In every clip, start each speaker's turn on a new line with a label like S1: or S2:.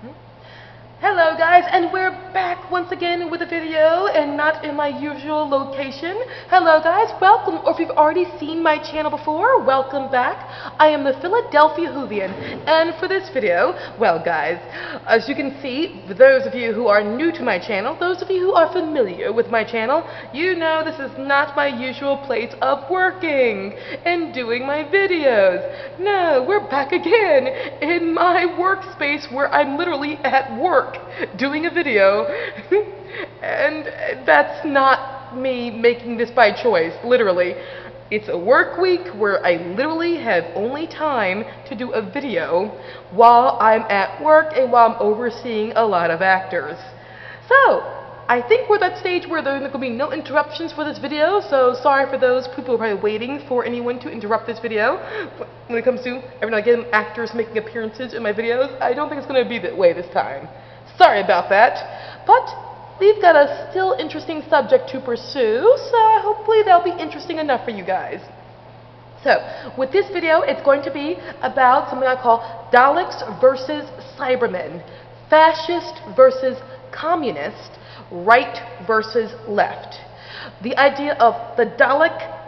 S1: Hello guys, and we're back once again with a video and not in my usual location. Hello guys, welcome, or if you've already seen my channel before, welcome back. I am the Philadelphia Whovian, and for this video, well guys, as you can see, for those of you who are new to my channel, those of you who are familiar with my channel, you know this is not my usual place of working and doing my videos. No, we're back again in my workspace where I'm literally at work doing a video and that's not me making this by choice, literally. It's a work week where I literally have only time to do a video while I'm at work and while I'm overseeing a lot of actors. So, I think we're at that stage where there are going to be no interruptions for this video, so sorry for those people who are probably waiting for anyone to interrupt this video. When it comes to every now and again actors making appearances in my videos, I don't think it's going to be that way this time. Sorry about that, but we've got a still interesting subject to pursue, so hopefully that'll be interesting enough for you guys. So, with this video, it's going to be about something I call Daleks versus Cybermen, fascist versus communist, right versus left. The idea of the Dalek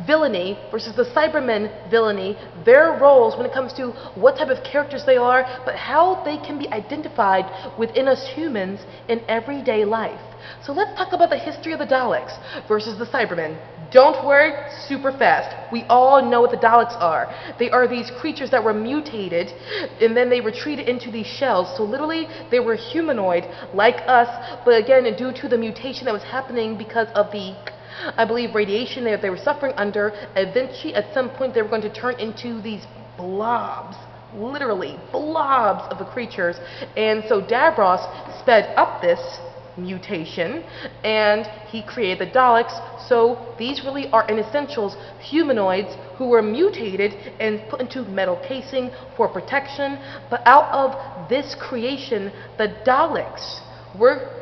S1: villainy versus the Cybermen villainy, their roles when it comes to what type of characters they are, but how they can be identified within us humans in everyday life. So let's talk about the history of the Daleks versus the Cybermen. Don't worry, super fast. We all know what the Daleks are. They are these creatures that were mutated and then they retreated into these shells. So literally they were humanoid like us, but again due to the mutation that was happening because of the, I believe, radiation that they were suffering under, eventually at some point they were going to turn into these blobs, literally blobs of the creatures. And so Davros sped up this mutation and he created the Daleks. So these really are in essentials humanoids who were mutated and put into metal casing for protection. But out of this creation, the Daleks were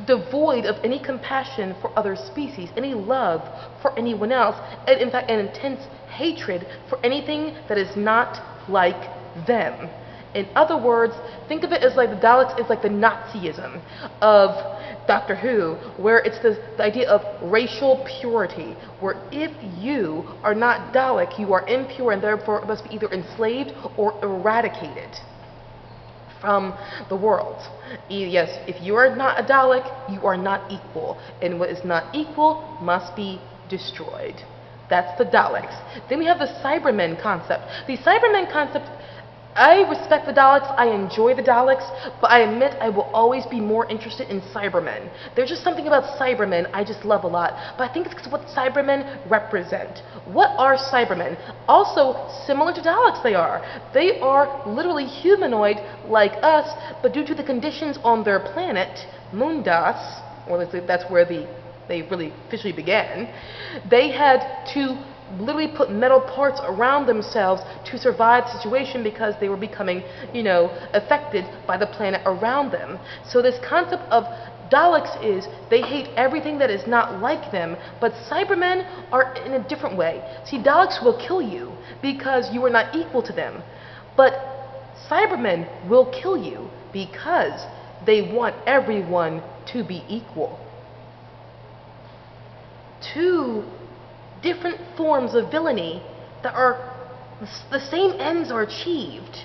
S1: devoid of any compassion for other species, any love for anyone else, and in fact an intense hatred for anything that is not like them. In other words, think of it as like the Daleks is like the Nazism of Doctor Who, where it's the idea of racial purity, where if you are not Dalek, you are impure and therefore must be either enslaved or eradicated from the world. Yes, if you are not a Dalek, you are not equal, and what is not equal must be destroyed. That's the Daleks. Then we have the Cybermen concept. The Cybermen concept, I respect the Daleks, I enjoy the Daleks, but I admit I will always be more interested in Cybermen. There's just something about Cybermen I just love a lot, but I think it's because of what Cybermen represent. What are Cybermen? Also, similar to Daleks they are. They are literally humanoid like us, but due to the conditions on their planet, Mundas, or that's where they really officially began, they had to literally put metal parts around themselves to survive the situation because they were becoming, affected by the planet around them. So this concept of Daleks is they hate everything that is not like them, but Cybermen are in a different way. See, Daleks will kill you because you are not equal to them, but Cybermen will kill you because they want everyone to be equal. Two different forms of villainy that are the same ends are achieved,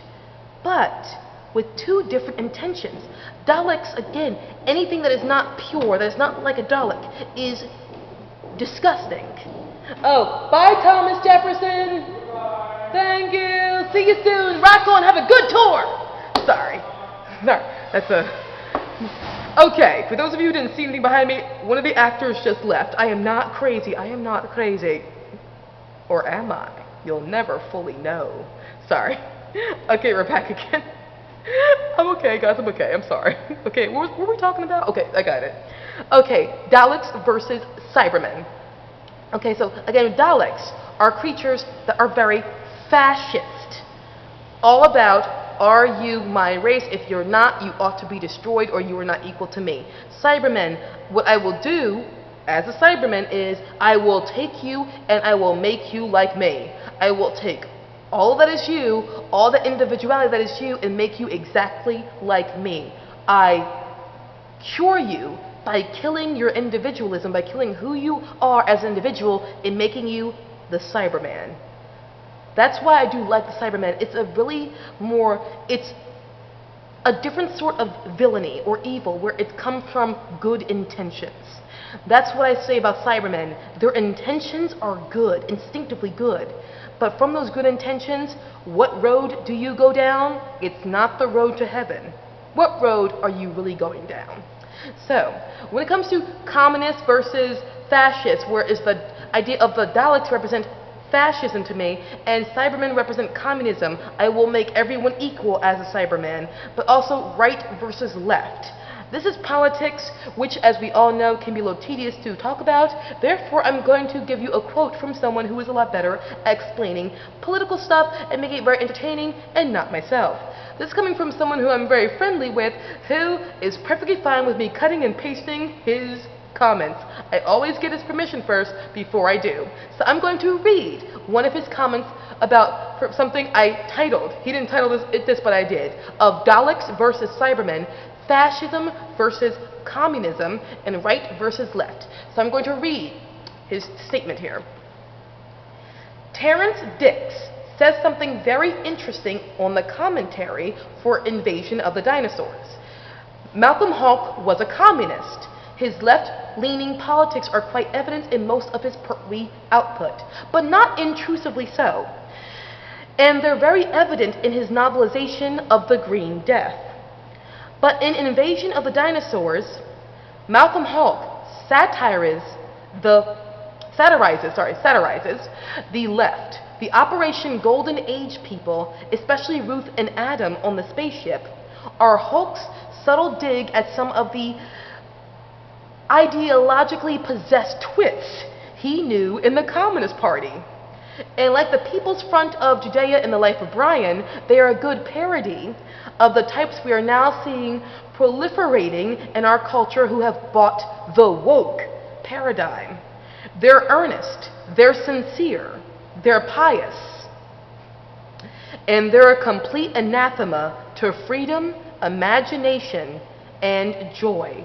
S1: but with two different intentions. Daleks, again, anything that is not pure, that is not like a Dalek, is disgusting. Oh, bye Thomas Jefferson. Bye. Thank you. See you soon. Rock on. Have a good tour. Sorry. That's a... Okay, for those of you who didn't see anything behind me, one of the actors just left. I am not crazy. I am not crazy. Or am I? You'll never fully know. Sorry. Okay, we're back again. I'm okay, guys. I'm okay. I'm sorry. Okay, what were we talking about? Okay, I got it. Okay, Daleks versus Cybermen. Okay, so again, Daleks are creatures that are very fascist. All about, are you my race? If you're not, you ought to be destroyed or you are not equal to me. Cybermen, what I will do as a Cyberman is I will take you and I will make you like me. I will take all that is you, all the individuality that is you, and make you exactly like me. I cure you by killing your individualism, by killing who you are as an individual, and making you the Cyberman. That's why I do like the Cybermen. It's a different sort of villainy or evil where it comes from good intentions. That's what I say about Cybermen. Their intentions are good, instinctively good. But from those good intentions, what road do you go down? It's not the road to heaven. What road are you really going down? So, when it comes to communists versus fascists, whereas the idea of the Daleks represent fascism to me, and Cybermen represent communism, I will make everyone equal as a Cyberman, but also right versus left. This is politics, which, as we all know, can be a little tedious to talk about. Therefore, I'm going to give you a quote from someone who is a lot better at explaining political stuff and making it very entertaining, and not myself. This is coming from someone who I'm very friendly with, who is perfectly fine with me cutting and pasting his comments. I always get his permission first before I do. So I'm going to read one of his comments about something I titled, he didn't title this, but I did, of Daleks versus Cybermen, fascism versus communism, and right versus left. So I'm going to read his statement here. Terrence Dix says something very interesting on the commentary for Invasion of the Dinosaurs. Malcolm Hawke was a communist. His left-leaning politics are quite evident in most of his pertwee output, but not intrusively so. And they're very evident in his novelization of The Green Death. But in Invasion of the Dinosaurs, Malcolm Hawke satirizes the left. The Operation Golden Age people, especially Ruth and Adam on the spaceship, are Hawke's subtle dig at some of the ideologically possessed twits he knew in the Communist Party. And like the People's Front of Judea in The Life of Brian, they are a good parody of the types we are now seeing proliferating in our culture who have bought the woke paradigm. They're earnest, they're sincere, they're pious, and they're a complete anathema to freedom, imagination, and joy.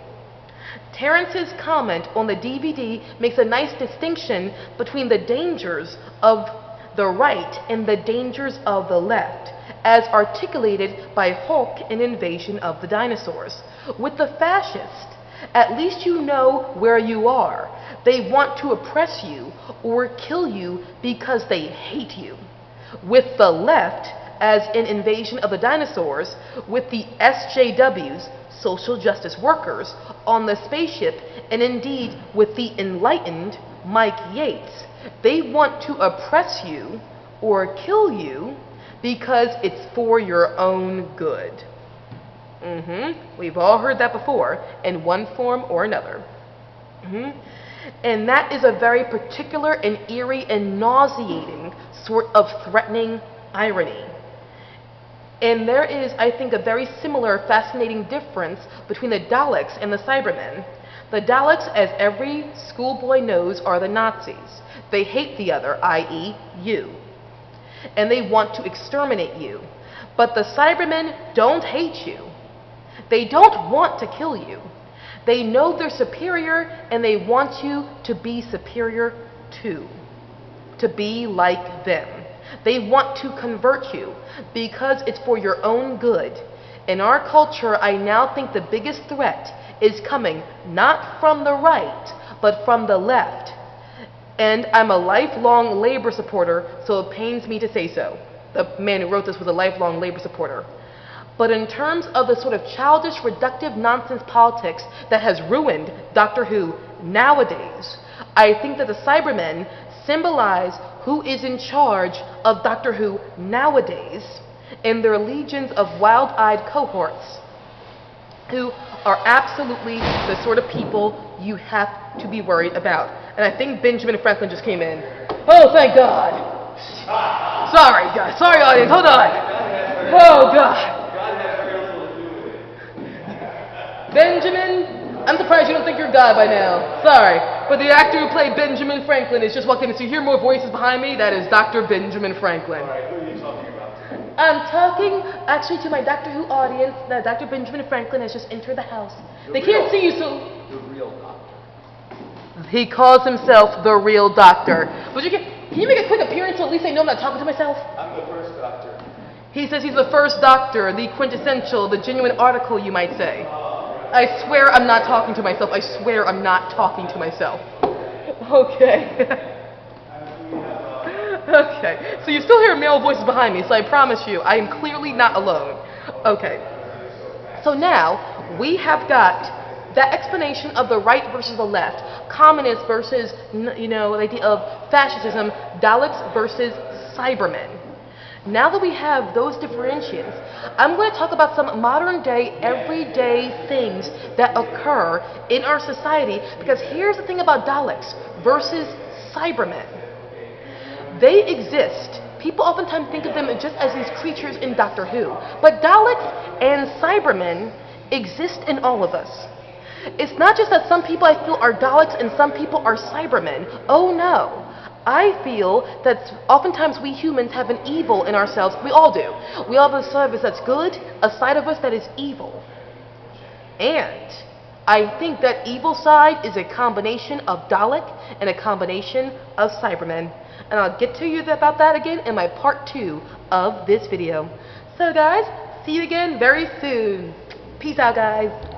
S1: Terrence's comment on the DVD makes a nice distinction between the dangers of the right and the dangers of the left, as articulated by Hawke in Invasion of the Dinosaurs. With the fascist, at least you know where you are. They want to oppress you or kill you because they hate you. With the left, as in Invasion of the Dinosaurs, with the SJWs, social justice workers, on the spaceship, and indeed with the enlightened Mike Yates, they want to oppress you or kill you because it's for your own good. We've all heard that before in one form or another. And that is a very particular and eerie and nauseating sort of threatening irony. And there is, I think, a very similar, fascinating difference between the Daleks and the Cybermen. The Daleks, as every schoolboy knows, are the Nazis. They hate the other, i.e. you. And they want to exterminate you. But the Cybermen don't hate you. They don't want to kill you. They know they're superior, and they want you to be superior too. To be like them. They want to convert you because it's for your own good. In our culture, I now think the biggest threat is coming not from the right, but from the left. And I'm a lifelong labor supporter, so it pains me to say so. The man who wrote this was a lifelong labor supporter. But in terms of the sort of childish, reductive nonsense politics that has ruined Doctor Who nowadays, I think that the Cybermen symbolize who is in charge of Doctor Who nowadays and their legions of wild-eyed cohorts who are absolutely the sort of people you have to be worried about. And I think Benjamin Franklin just came in. Oh, thank God. Sorry, guys. Sorry, audience. Hold on. Oh, God. Benjamin, I'm surprised you don't think you're God by now. Sorry. For the actor who played Benjamin Franklin is just walking in. So you hear more voices behind me? That is Dr. Benjamin Franklin.
S2: Alright, who are you talking about?
S1: I'm talking actually to my Doctor Who audience that Dr. Benjamin Franklin has just entered the house. They can't see you, so...
S2: The real doctor.
S1: He calls himself the real doctor. Can you make a quick appearance so at least they know I'm not talking to myself?
S2: I'm the first doctor.
S1: He says he's the first doctor, the quintessential, the genuine article, you might say. I swear I'm not talking to myself. I swear I'm not talking to myself. Okay. Okay. So you still hear male voices behind me, so I promise you, I am clearly not alone. Okay. So now, we have got that explanation of the right versus the left, communists versus, you know, the idea of fascism, Daleks versus Cybermen. Now that we have those differentiations, I'm going to talk about some modern day, everyday things that occur in our society, because here's the thing about Daleks versus Cybermen. They exist. People oftentimes think of them just as these creatures in Doctor Who, but Daleks and Cybermen exist in all of us. It's not just that some people I feel are Daleks and some people are Cybermen. Oh no. I feel that oftentimes we humans have an evil in ourselves. We all do. We all have a side of us that's good, a side of us that is evil. And I think that evil side is a combination of Dalek and a combination of Cybermen. And I'll get to you about that again in my part 2 of this video. So guys, see you again very soon. Peace out, guys.